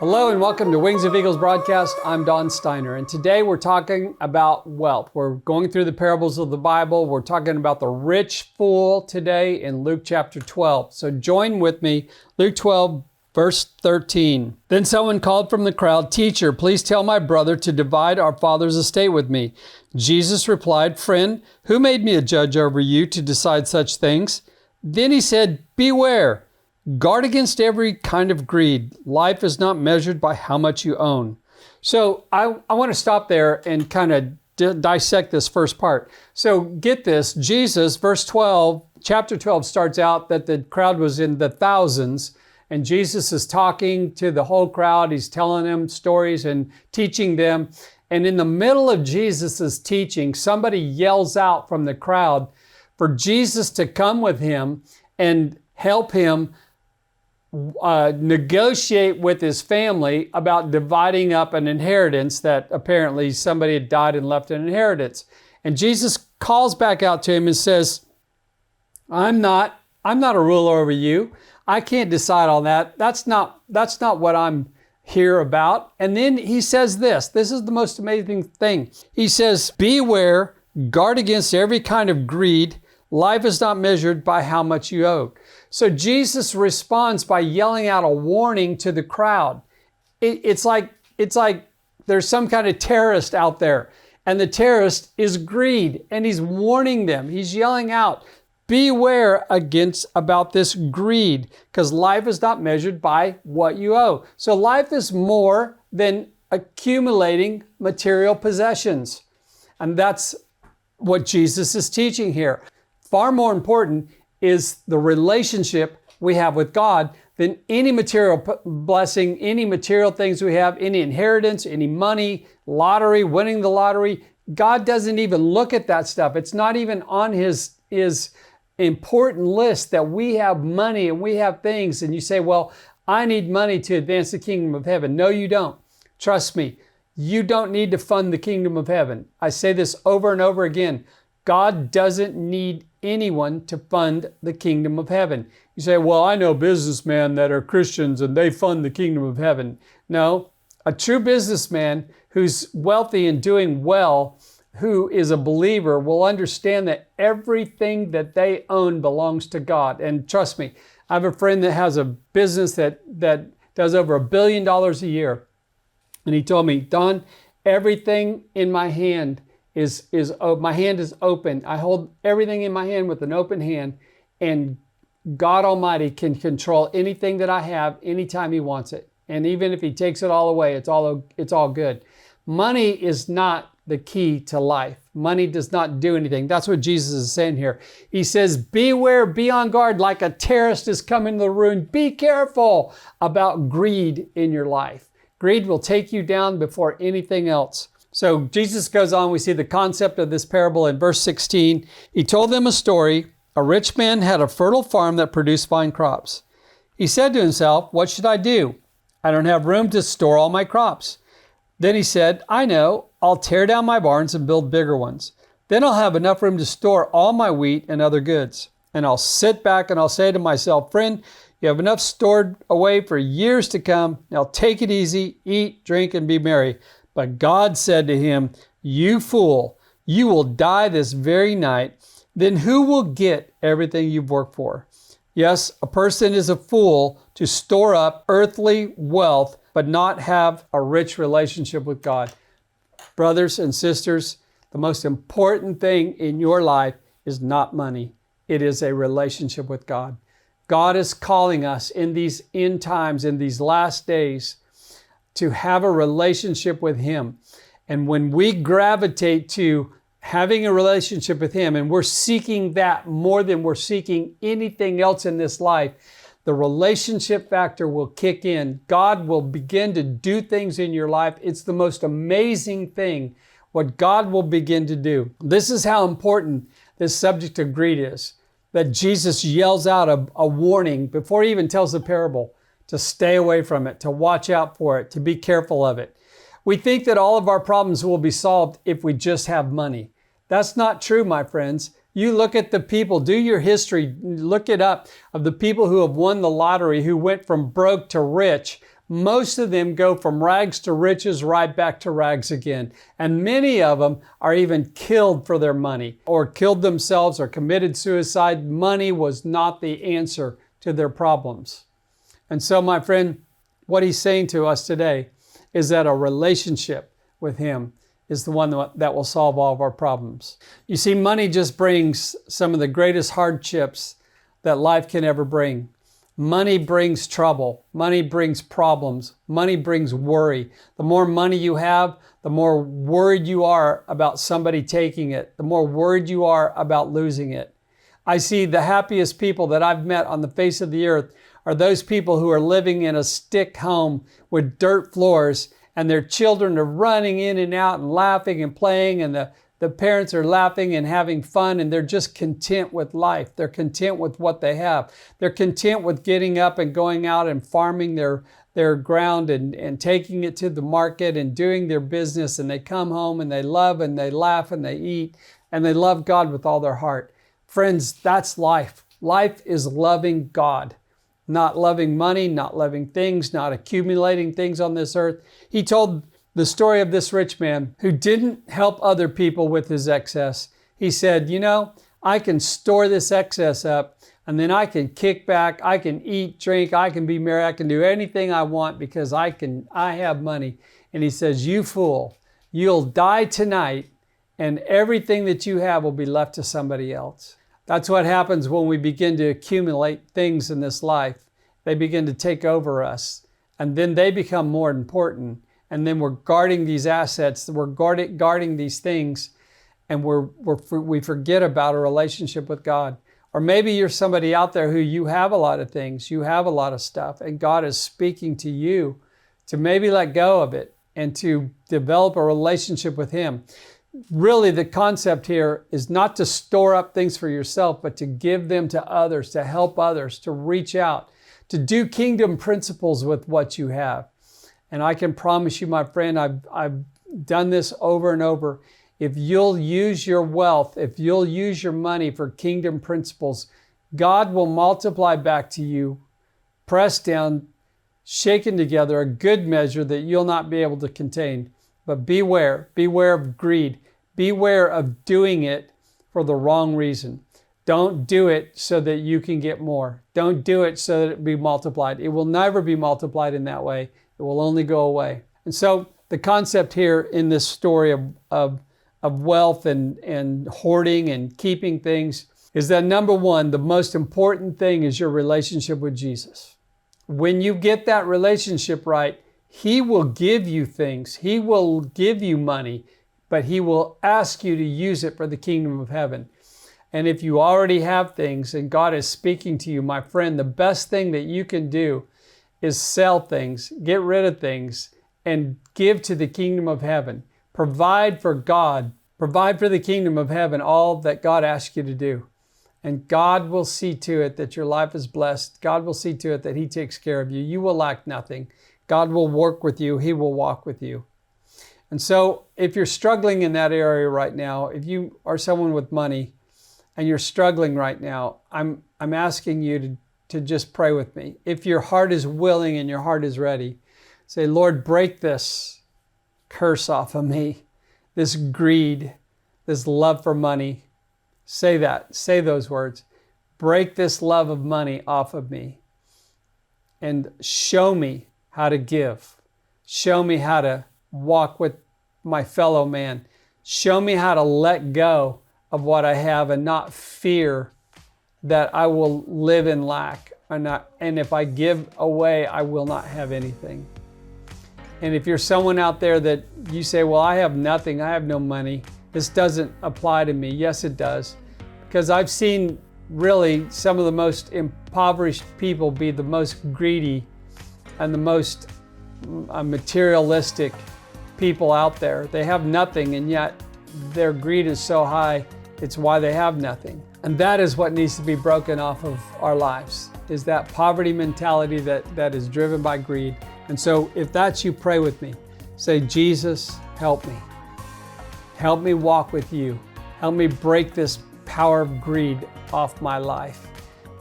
Hello and welcome to Wings of Eagles broadcast. I'm Don Steiner, and today we're talking about wealth. We're going through the parables of the Bible. We're talking about the rich fool today in Luke chapter 12. So join with me, Luke 12, verse 13. Then someone called from the crowd, "Teacher, please tell my brother to divide our father's estate with me." Jesus replied, "Friend, who made me a judge over you to decide such things?" Then he said, "Beware. Guard against every kind of greed. Life is not measured by how much you own." So I want to stop there and kind of dissect this first part. So get this, Jesus, verse 12, chapter 12 starts out that the crowd was in the thousands, and Jesus is talking to the whole crowd. He's telling them stories and teaching them. And in the middle of Jesus's teaching, somebody yells out from the crowd for Jesus to come with him and help him negotiate with his family about dividing up an inheritance that apparently somebody had died and left an inheritance. And Jesus calls back out to him and says, I'm not a ruler over you. I can't decide on that. That's not what I'm here about. And then he says this is the most amazing thing. He says, "Beware, guard against every kind of greed. Life is not measured by how much you owe." So Jesus responds by yelling out a warning to the crowd. It's like there's some kind of terrorist out there, and the terrorist is greed, and he's warning them. He's yelling out, beware about this greed, because life is not measured by what you owe. So life is more than accumulating material possessions. And that's what Jesus is teaching here. Far more important is the relationship we have with God than any material blessing, any material things we have, any inheritance, any money, lottery, winning the lottery. God doesn't even look at that stuff. It's not even on his important list that we have money and we have things. And you say, well, I need money to advance the kingdom of heaven. No, you don't. Trust me, you don't need to fund the kingdom of heaven. I say this over and over again. God doesn't need anyone to fund the kingdom of heaven. You say, well, I know businessmen that are Christians and they fund the kingdom of heaven. No, a true businessman who's wealthy and doing well, who is a believer, will understand that everything that they own belongs to God. And trust me, I have a friend that has a business that does over $1 billion a year. And he told me, Don, everything in my hand my hand is open. I hold everything in my hand with an open hand, and God Almighty can control anything that I have anytime he wants it. And even if he takes it all away, it's all good. Money is not the key to life. Money does not do anything. That's what Jesus is saying here. He says, beware, be on guard, like a terrorist is coming to the room. Be careful about greed in your life. Greed will take you down before anything else. So Jesus goes on, we see the concept of this parable in verse 16. He told them a story. A rich man had a fertile farm that produced fine crops. He said to himself, what should I do? I don't have room to store all my crops. Then he said, I know, I'll tear down my barns and build bigger ones. Then I'll have enough room to store all my wheat and other goods. And I'll sit back and I'll say to myself, friend, you have enough stored away for years to come. Now take it easy, eat, drink, and be merry. But God said to him, you fool, you will die this very night. Then who will get everything you've worked for? Yes, a person is a fool to store up earthly wealth, but not have a rich relationship with God. Brothers and sisters, the most important thing in your life is not money. It is a relationship with God. God is calling us in these end times, in these last days, to have a relationship with him. And when we gravitate to having a relationship with him, and we're seeking that more than we're seeking anything else in this life, the relationship factor will kick in. God will begin to do things in your life. It's the most amazing thing, what God will begin to do. This is how important this subject of greed is, that Jesus yells out a warning before he even tells the parable, to stay away from it, to watch out for it, to be careful of it. We think that all of our problems will be solved if we just have money. That's not true, my friends. You look at the people, do your history, look it up, of the people who have won the lottery, who went from broke to rich most of them go from rags to riches, right back to rags again. And many of them are even killed for their money, or killed themselves, or committed suicide. Money was not the answer to their problems. And so, my friend, what he's saying to us today is that a relationship with him is the one that will solve all of our problems. You see, money just brings some of the greatest hardships that life can ever bring. Money brings trouble. Money brings problems. Money brings worry. The more money you have, the more worried you are about somebody taking it. The more worried you are about losing it. I see the happiest people that I've met on the face of the earth are those people who are living in a stick home with dirt floors, and their children are running in and out and laughing and playing, and the parents are laughing and having fun, and they're just content with life. They're content with what they have. They're content with getting up and going out and farming their ground and taking it to the market and doing their business, and they come home and they love and they laugh and they eat and they love God with all their heart. Friends, that's life. Life is loving God. Not loving money, not loving things, not accumulating things on this earth. He told the story of this rich man who didn't help other people with his excess. He said, I can store this excess up, and then I can kick back, I can eat, drink, I can be merry, I can do anything I want because I have money. And he says, you fool, you'll die tonight, and everything that you have will be left to somebody else. That's what happens when we begin to accumulate things in this life. They begin to take over us, and then they become more important. And then we're guarding these assets, we're guarding these things, and we forget about a relationship with God. Or maybe you're somebody out there who you have a lot of things, you have a lot of stuff, and God is speaking to you to maybe let go of it and to develop a relationship with Him. Really, the concept here is not to store up things for yourself, but to give them to others, to help others, to reach out, to do kingdom principles with what you have. And I can promise you, my friend, I've done this over and over. If you'll use your wealth, if you'll use your money for kingdom principles, God will multiply back to you, pressed down, shaken together, a good measure that you'll not be able to contain. But beware of greed. Beware of doing it for the wrong reason. Don't do it so that you can get more. Don't do it so that it be multiplied. It will never be multiplied in that way. It will only go away. And so the concept here in this story of wealth and hoarding and keeping things is that, number one, the most important thing is your relationship with Jesus. When you get that relationship right, He will give you things. He will give you money, but He will ask you to use it for the kingdom of heaven. And if you already have things and God is speaking to you, my friend, the best thing that you can do is sell things, get rid of things, and give to the kingdom of heaven. Provide for God, provide for the kingdom of heaven all that God asks you to do. And God will see to it that your life is blessed. God will see to it that He takes care of you. You will lack nothing. God will work with you. He will walk with you. And so if you're struggling in that area right now, if you are someone with money and you're struggling right now, I'm asking you to just pray with me. If your heart is willing and your heart is ready, say, Lord, break this curse off of me, this greed, this love for money. Say that. Say those words. Break this love of money off of me and show me how to give. Show me how to walk with my fellow man. Show me how to let go of what I have and not fear that I will live in lack. And if I give away, I will not have anything. And if you're someone out there that you say, well, I have nothing, I have no money, this doesn't apply to me. Yes, it does. Because I've seen really some of the most impoverished people be the most greedy and the most materialistic people out there. They have nothing, and yet their greed is so high, it's why they have nothing. And that is what needs to be broken off of our lives, is that poverty mentality that is driven by greed. And so if that's you, pray with me. Say, Jesus, help me. Help me walk with you. Help me break this power of greed off my life.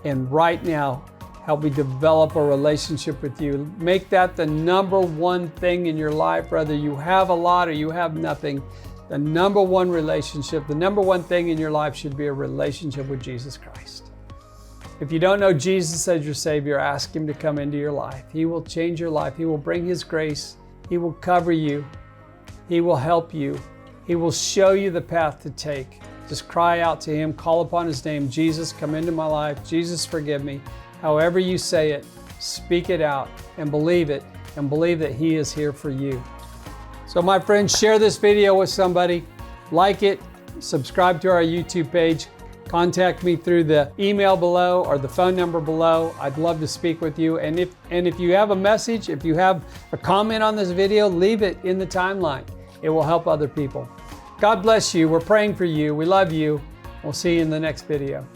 And right now, Help me develop a relationship with you. Make that the number one thing in your life, whether you have a lot or you have nothing. The number one relationship, the number one thing in your life should be a relationship with Jesus Christ. If you don't know Jesus as your Savior, ask Him to come into your life. He will change your life. He will bring His grace. He will cover you. He will help you. He will show you the path to take. Just cry out to Him, call upon His name. Jesus, come into my life. Jesus, forgive me. However you say it, speak it out and believe it, and believe that He is here for you. So my friends, share this video with somebody, like it, subscribe to our YouTube page, contact me through the email below or the phone number below. I'd love to speak with you. And if you have a message, if you have a comment on this video, leave it in the timeline. It will help other people. God bless you. We're praying for you. We love you. We'll see you in the next video.